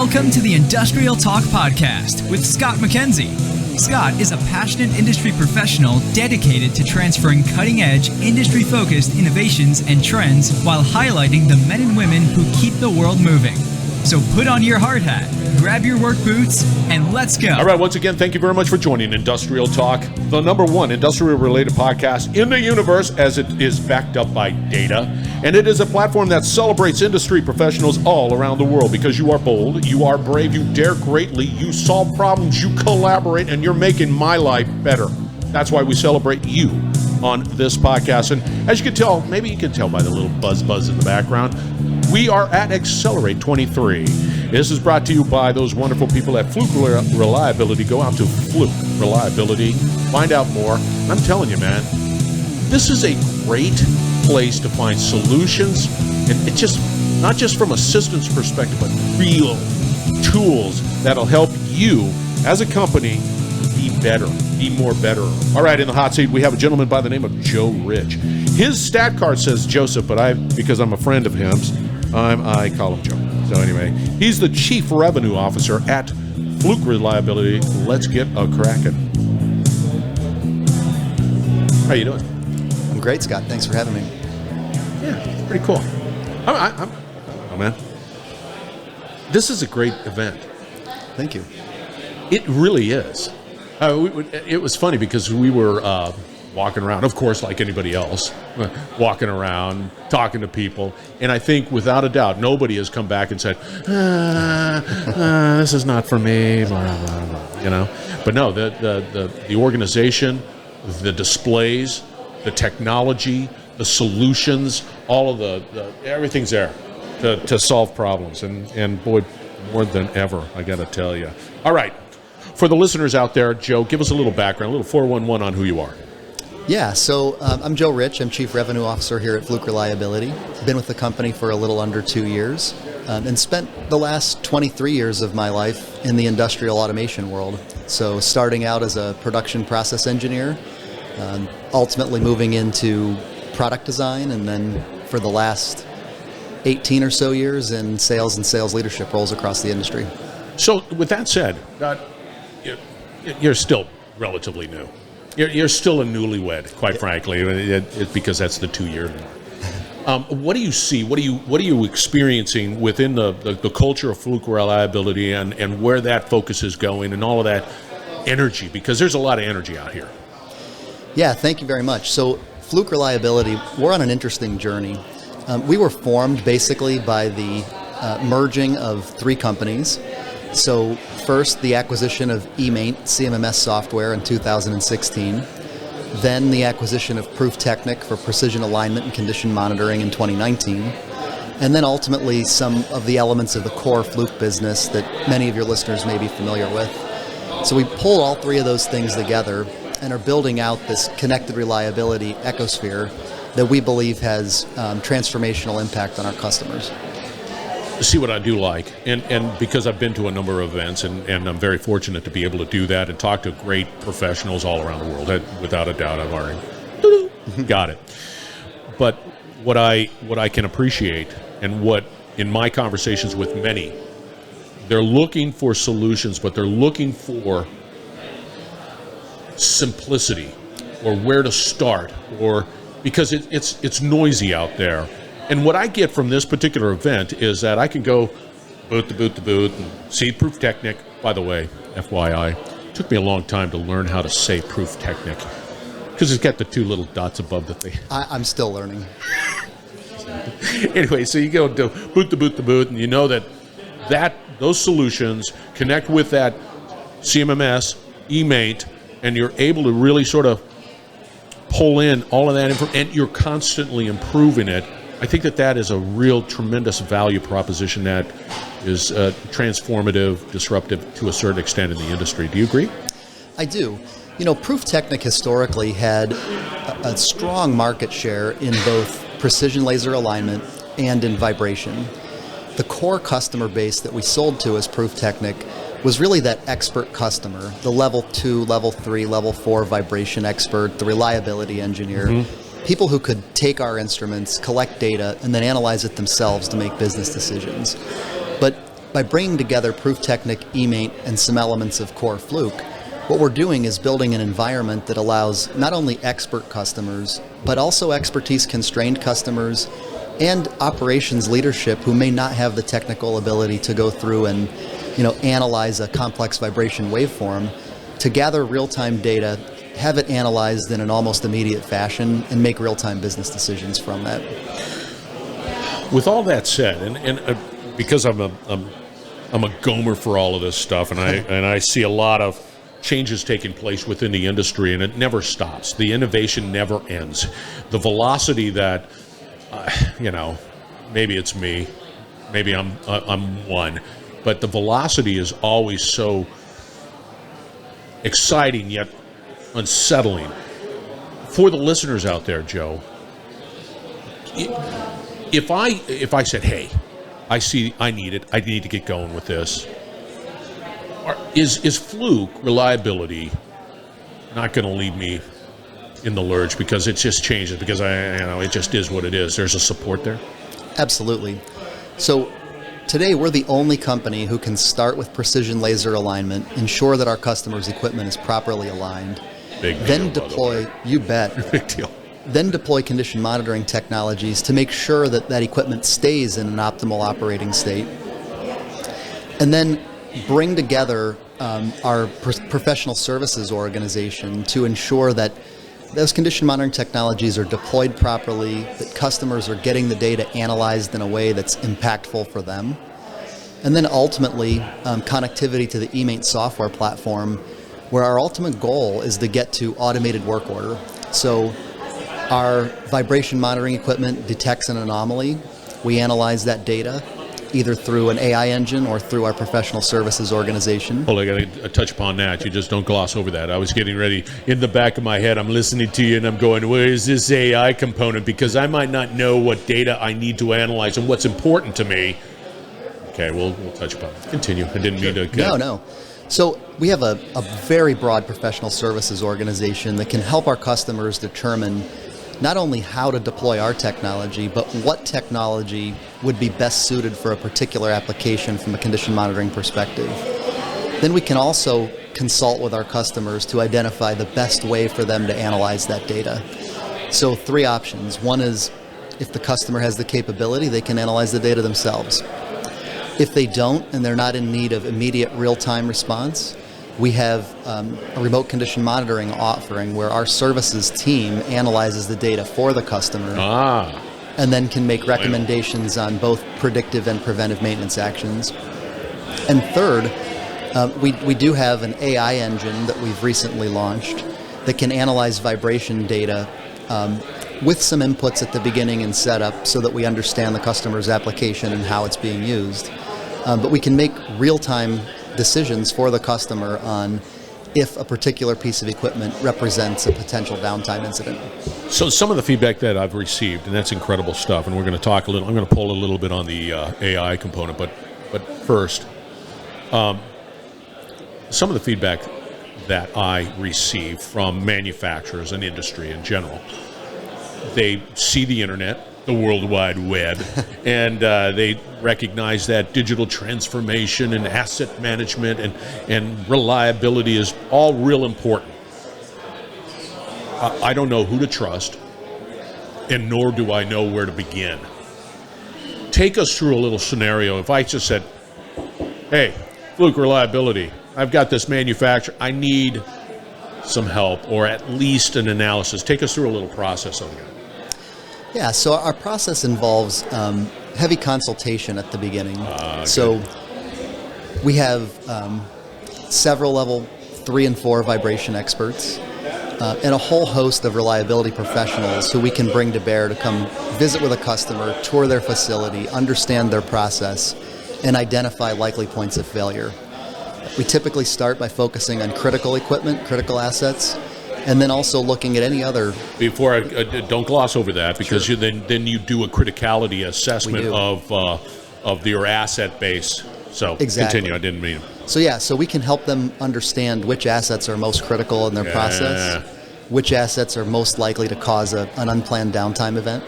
Welcome to the Industrial Talk Podcast with Scott McKenzie. Scott is a passionate industry professional dedicated to transferring cutting-edge, industry-focused innovations and trends while highlighting the men and women who keep the world moving. So put on your hard hat, grab your work boots, and let's go. All right, once again, thank you very much for joining Industrial Talk, the #1 industrial-related podcast in the universe, as it is backed up by data. And it is a platform that celebrates industry professionals all around the world because you are bold, you are brave, you dare greatly, you solve problems, you collaborate, and you're making my life better. That's why we celebrate you on this podcast. And as you can tell, maybe you can tell by the little buzz in the background, we are at Xcelerate 23. This is brought to you by those wonderful people at Fluke Reliability. Go out to Fluke Reliability, find out more. I'm telling you, man, this is a great place to find solutions, and it's just not just from a systems perspective, but real tools that'll help you as a company be better, be more better. All right, in the hot seat, we have a gentleman by the name of Joe Rich. His stat card says Joseph, but because I'm a friend of his, I call him Joe. So anyway, he's the Chief Revenue Officer at Fluke Reliability. Let's get a cracking. How you doing? I'm great, Scott. Thanks for having me. Yeah, pretty cool. Oh, man. This is a great event. Thank you. It really is. It was funny because we were walking around, of course, like anybody else, walking around, talking to people. And I think, without a doubt, nobody has come back and said, this is not for me, blah, blah, blah, you know. But no, the organization, the displays, the technology, the solutions, all of the everything's there to solve problems. And boy, more than ever, I got to tell you. All right. For the listeners out there, Joe, give us a little background, a little 411 on who you are. Yeah, so I'm Joe Rich. I'm Chief Revenue Officer here at Fluke Reliability. Been with the company for a little under 2 years and spent the last 23 years of my life in the industrial automation world. So starting out as a production process engineer, ultimately moving into product design, and then for the last 18 or so years in sales and sales leadership roles across the industry. So with that said, you're still relatively new. You're still a newlywed, quite frankly, because that's the 2-year mark. What do you see? What are you experiencing within the culture of Fluke Reliability and where that focus is going and all of that energy? Because there's a lot of energy out here. Yeah, thank you very much. So Fluke Reliability, we're on an interesting journey. We were formed basically by the merging of 3 companies. So first, the acquisition of eMaint CMMS software in 2016, then the acquisition of Proof Technic for precision alignment and condition monitoring in 2019, and then ultimately some of the elements of the core Fluke business that many of your listeners may be familiar with. So we pulled all 3 of those things together and are building out this connected reliability ecosphere that we believe has transformational impact on our customers. See what I do like, and because I've been to a number of events, and I'm very fortunate to be able to do that and talk to great professionals all around the world. Without a doubt, I've already got it. But what I can appreciate, and what in my conversations with many, they're looking for solutions, but they're looking for simplicity, or where to start, or because it's noisy out there. And what I get from this particular event is that I can go boot to boot and see Proof Technic. By the way, FYI, it took me a long time to learn how to say Proof Technic because it's got the 2 little dots above the thing. I'm still learning. Anyway, so you go to boot to boot, and you know that those solutions connect with that CMMS, eMaint, and you're able to really sort of pull in all of that information, and you're constantly improving it. I think that is a real tremendous value proposition that is transformative, disruptive to a certain extent in the industry. Do you agree? I do. You know, Proof Technic historically had a strong market share in both precision laser alignment and in vibration. The core customer base that we sold to as Proof Technic was really that expert customer, the level 2, level 3, level 4 vibration expert, the reliability engineer. Mm-hmm. People who could take our instruments, collect data, and then analyze it themselves to make business decisions. But by bringing together Proof Technic, eMate, and some elements of core Fluke, what we're doing is building an environment that allows not only expert customers, but also expertise-constrained customers and operations leadership who may not have the technical ability to go through and analyze a complex vibration waveform, to gather real-time data, have it analyzed in an almost immediate fashion, and make real-time business decisions from that. With all that said, and because I'm a gomer for all of this stuff, and I see a lot of changes taking place within the industry, and it never stops. The innovation never ends. The velocity that, maybe it's me, maybe I'm one, but the velocity is always so exciting yet unsettling. For the listeners out there, Joe, if I said, hey, I need to get going with this, is Fluke Reliability not going to leave me in the lurch because it just changes, because it just is what it is? There's a support there? Absolutely. So today we're the only company who can start with precision laser alignment, ensure that our customers' equipment is properly aligned, Big then deal, deploy, you bet, Big deal. Then deploy condition monitoring technologies to make sure that that equipment stays in an optimal operating state, and then bring together our professional services organization to ensure that those condition monitoring technologies are deployed properly, that customers are getting the data analyzed in a way that's impactful for them, and then ultimately connectivity to the eMate software platform, where our ultimate goal is to get to automated work order. So our vibration monitoring equipment detects an anomaly. We analyze that data either through an AI engine or through our professional services organization. Well, I got to touch upon that. You just don't gloss over that. I was getting ready. In the back of my head, I'm listening to you and I'm going, where is this AI component? Because I might not know what data I need to analyze and what's important to me. Okay, we'll touch upon it. Continue. I didn't mean to... No. So we have a very broad professional services organization that can help our customers determine not only how to deploy our technology, but what technology would be best suited for a particular application from a condition monitoring perspective. Then we can also consult with our customers to identify the best way for them to analyze that data. So 3 options. One is, if the customer has the capability, they can analyze the data themselves. If they don't, and they're not in need of immediate real-time response, we have a remote condition monitoring offering where our services team analyzes the data for the customer and then can make recommendations on both predictive and preventive maintenance actions. And third, we do have an AI engine that we've recently launched that can analyze vibration data with some inputs at the beginning and setup so that we understand the customer's application and how it's being used. But we can make real-time decisions for the customer on if a particular piece of equipment represents a potential downtime incident. So some of the feedback that I've received, and that's incredible stuff, and we're going to talk a little, I'm going to pull a little bit on the AI component, but first, some of the feedback that I receive from manufacturers and industry in general, they see the internet, the World Wide Web, and they recognize that digital transformation and asset management and reliability is all real important. I don't know who to trust, and nor do I know where to begin. Take us through a little scenario. If I just said, hey, Fluke Reliability, I've got this manufacturer, I need some help, or at least an analysis. Take us through a little process on that. Yeah, so our process involves heavy consultation at the beginning. So we have several level 3 and 4 vibration experts and a whole host of reliability professionals who we can bring to bear to come visit with a customer, tour their facility, understand their process, and identify likely points of failure. We typically start by focusing on critical equipment, critical assets, and then also looking at any other... Before I don't gloss over that, because sure. then you do a criticality assessment of your asset base. So exactly. Continue, I didn't mean... So we can help them understand which assets are most critical in their process, which assets are most likely to cause an unplanned downtime event.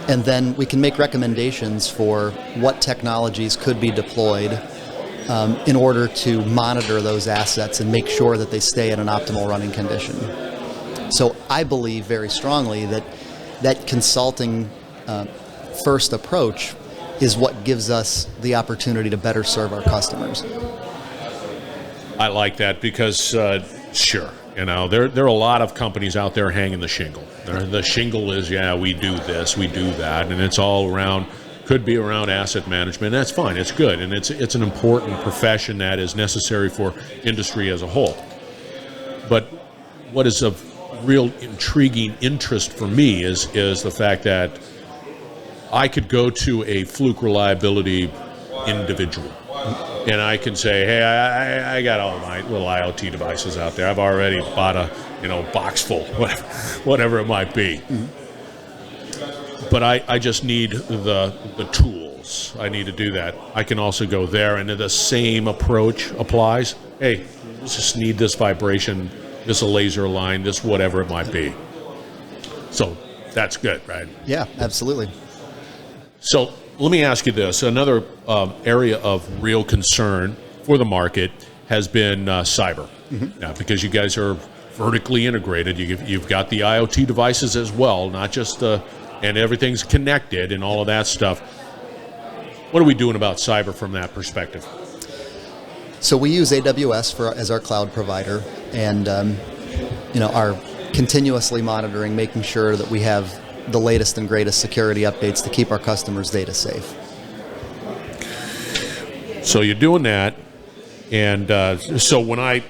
And then we can make recommendations for what technologies could be deployed in order to monitor those assets and make sure that they stay in an optimal running condition. So I believe very strongly that consulting first approach is what gives us the opportunity to better serve our customers. I like that because, sure, there are a lot of companies out there hanging the shingle. The shingle is, we do this, we do that, and it's all around, could be around asset management. That's fine, it's good, and it's an important profession that is necessary for industry as a whole. But what is of real intriguing interest for me is the fact that I could go to a Fluke Reliability individual, and I can say, hey, I got all my little IoT devices out there. I've already bought a box full, whatever it might be. Mm-hmm. But I just need the tools. I need to do that. I can also go there, and the same approach applies. Hey, just need this vibration, this a laser line, this whatever it might be. So that's good, right? Yeah, absolutely. So let me ask you this. Another area of real concern for the market has been cyber. Mm-hmm. Now, because you guys are vertically integrated, you've got the IoT devices as well, not just and everything's connected and all of that stuff. What are we doing about cyber from that perspective? So we use AWS as our cloud provider, and are continuously monitoring, making sure that we have the latest and greatest security updates to keep our customers' data safe. So you're doing that, and so when I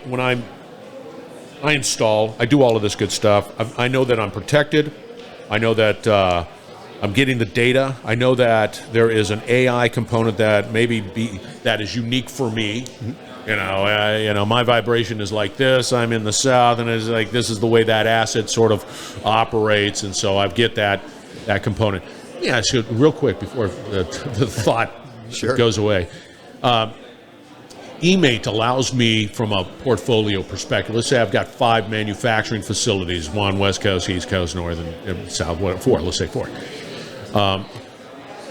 install, I do all of this good stuff. I know that I'm protected. I know that I'm getting the data. I know that there is an AI component that that is unique for me. Mm-hmm. My vibration is like this. I'm in the south, and it's like this is the way that asset sort of operates, and so I get that component. Yeah, so real quick before the thought Sure. goes away. eMate allows me, from a portfolio perspective, let's say I've got 5 manufacturing facilities, one West Coast, East Coast, North, and South, 4, let's say 4.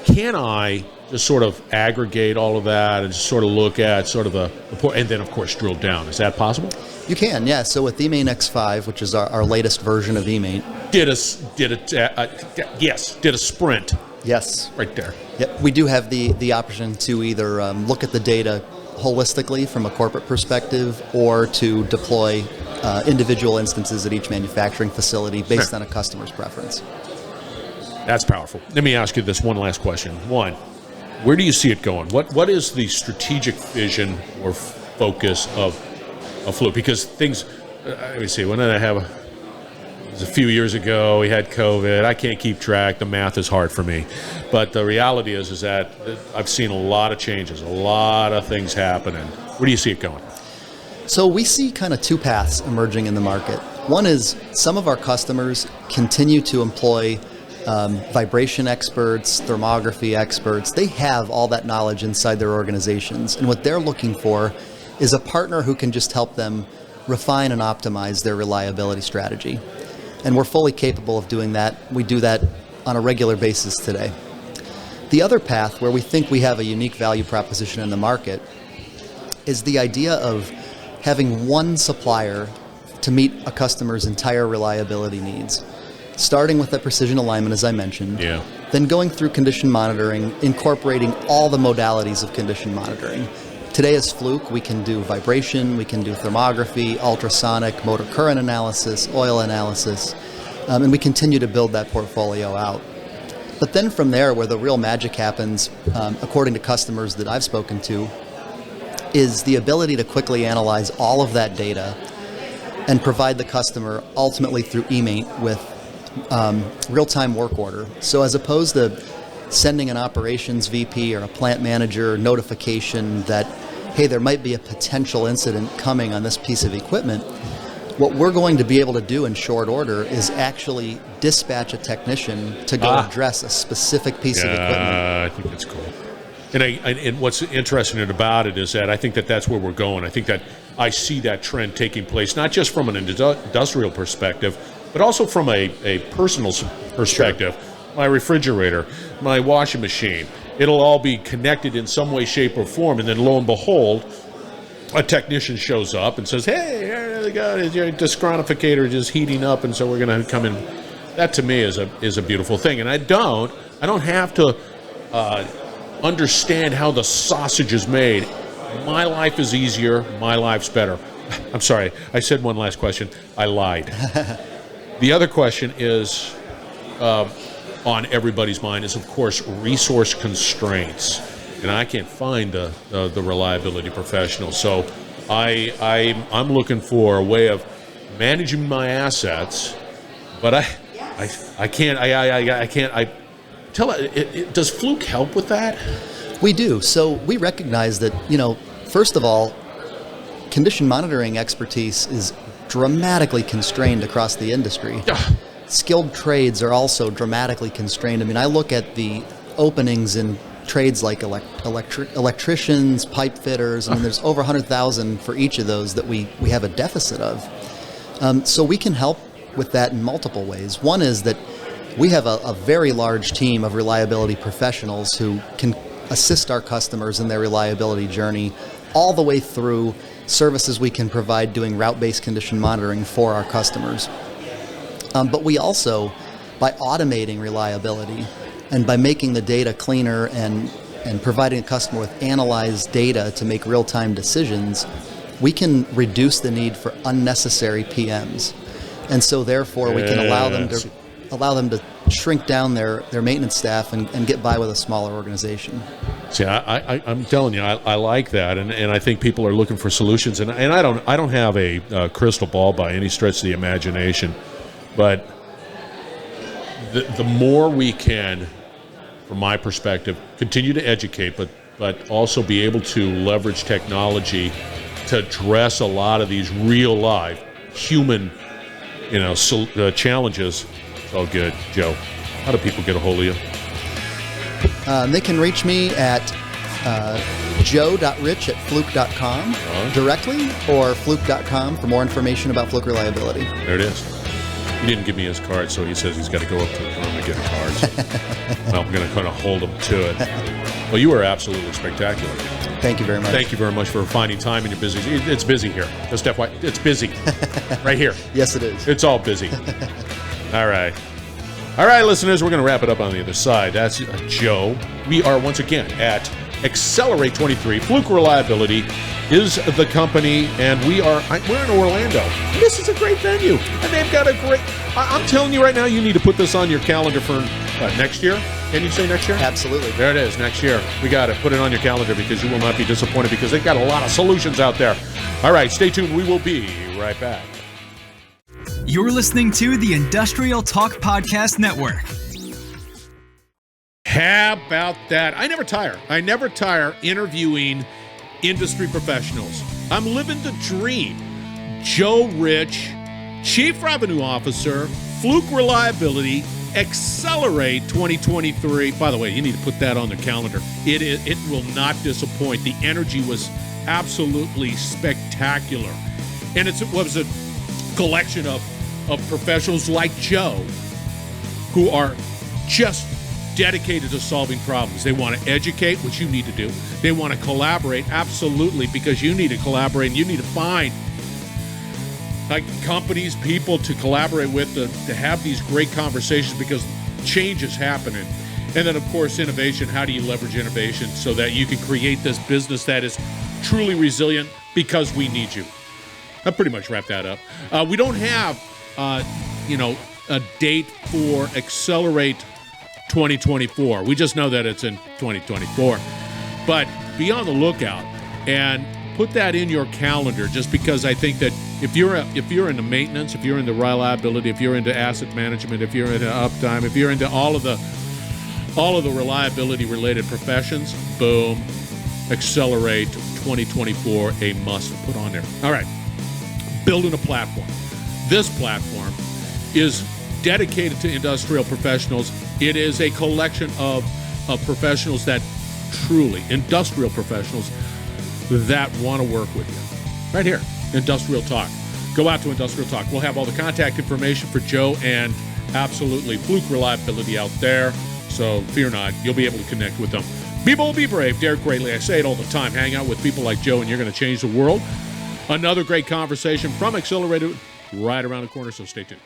Can I just sort of aggregate all of that and just sort of look at sort of and then, of course, drill down? Is that possible? You can, yeah. So with eMate X5, which is our latest version of eMate. Did a sprint. Yes. Right there. Yep. We do have the option to either look at the data holistically from a corporate perspective, or to deploy individual instances at each manufacturing facility based on a customer's preference. That's powerful. Let me ask you this one last question. One, where do you see it going? What is the strategic vision or focus of Fluke? Because things, let me see, when did I have it was a few years ago, we had COVID. I can't keep track. The math is hard for me. But the reality is that I've seen a lot of changes, a lot of things happening. Where do you see it going? So we see kind of 2 paths emerging in the market. One is some of our customers continue to employ vibration experts, thermography experts. They have all that knowledge inside their organizations, and what they're looking for is a partner who can just help them refine and optimize their reliability strategy. And we're fully capable of doing that. We do that on a regular basis today. The other path, where we think we have a unique value proposition in the market, is the idea of having one supplier to meet a customer's entire reliability needs. Starting with that precision alignment, as I mentioned, then going through condition monitoring, incorporating all the modalities of condition monitoring. Today as Fluke, we can do vibration, we can do thermography, ultrasonic, motor current analysis, oil analysis, and we continue to build that portfolio out. But then from there, where the real magic happens, according to customers that I've spoken to, is the ability to quickly analyze all of that data and provide the customer, ultimately through eMate, with real-time work order. So as opposed to sending an operations VP or a plant manager notification that, hey, there might be a potential incident coming on this piece of equipment, what we're going to be able to do in short order is actually dispatch a technician to go address a specific piece of equipment. I think that's cool. And what's interesting about it is that I think that that's where we're going. I think that I see that trend taking place, not just from an industrial perspective, but also from a personal perspective. Sure. my refrigerator, my washing machine. It'll all be connected in some way, shape, or form, and then lo and behold, a technician shows up and says, "Hey, the guy, your disqualificator is heating up, and so we're going to come in." That to me is a beautiful thing, and I don't have to understand how the sausage is made. My life is easier. My life's better. I'm sorry. I said one last question. I lied. The other question is on everybody's mind is, of course, resource constraints. And I can't find the reliability professional. So I'm looking for a way of managing my assets, but I can't. Does Fluke help with that? We do. So we recognize that, first of all, condition monitoring expertise is dramatically constrained across the industry. Skilled trades are also dramatically constrained. I mean, I look at the openings in trades like electricians, pipe fitters. I mean, there's over 100,000 for each of those that we have a deficit of. So we can help with that in multiple ways. One is that we have a very large team of reliability professionals who can assist our customers in their reliability journey all the way through services we can provide doing route-based condition monitoring for our customers. But we also, by automating reliability and by making the data cleaner and providing a customer with analyzed data to make real-time decisions, we can reduce the need for unnecessary PMs. And so therefore we can allow them to shrink down their maintenance staff and get by with a smaller organization. See, I'm telling you, I like that, and I think people are looking for solutions, and I don't have a crystal ball by any stretch of the imagination, but the more we can, from my perspective, continue to educate, but also be able to leverage technology to address a lot of these real life human, challenges. It's all good, Joe. How do people get a hold of you? They can reach me at joe.rich@fluke.com directly, or fluke.com for more information about Fluke Reliability. There it is. He didn't give me his card, so he says he's got to go up to the room and get cards. Well, I'm going to kind of hold him to it. Well, you were absolutely spectacular. Thank you very much. Thank you very much for finding time in your busy. It's busy here. Just FYI, it's busy. Right here. Yes, it is. It's all busy. All right. All right, listeners, we're going to wrap it up on the other side. That's Joe. We are once again at Xcelerate 23. Fluke Reliability is the company, and we're in Orlando. This is a great venue, and they've got a great. I'm telling you right now, you need to put this on your calendar for next year. Can you say next year? Absolutely. There it is, next year. We got to put it on your calendar because you will not be disappointed because they've got a lot of solutions out there. All right, stay tuned. We will be right back. You're listening to the Industrial Talk Podcast Network. How about that? I never tire interviewing industry professionals. I'm living the dream. Joe Rich, Chief Revenue Officer, Fluke Reliability, Xcelerate 2023. By the way, you need to put that on the calendar. It will not disappoint. The energy was absolutely spectacular. And it was a collection of professionals like Joe who are just dedicated to solving problems. They want to educate, which you need to do. They want to collaborate, absolutely, because you need to collaborate and you need to find companies, people to collaborate with, to have these great conversations because change is happening. And then, of course, innovation. How do you leverage innovation so that you can create this business that is truly resilient because we need you? I pretty much wrap that up. We don't have, a date for Xcelerate 2024. We just know that it's in 2024. But be on the lookout and put that in your calendar, just because I think that if you're into maintenance, if you're into reliability, if you're into asset management, if you're into uptime, if you're into all of the reliability related professions, boom, Xcelerate 2024, a must put on there. All right. Building a platform. This platform is dedicated to industrial professionals. It is a collection of professionals that truly, industrial professionals that want to work with you. Right here, Industrial Talk. Go out to Industrial Talk. We'll have all the contact information for Joe and Absolutely. Fluke Reliability out there. So fear not. You'll be able to connect with them. Be bold, be brave. Dare greatly. I say it all the time. Hang out with people like Joe and you're going to change the world. Another great conversation from Xcelerate right around the corner, so stay tuned.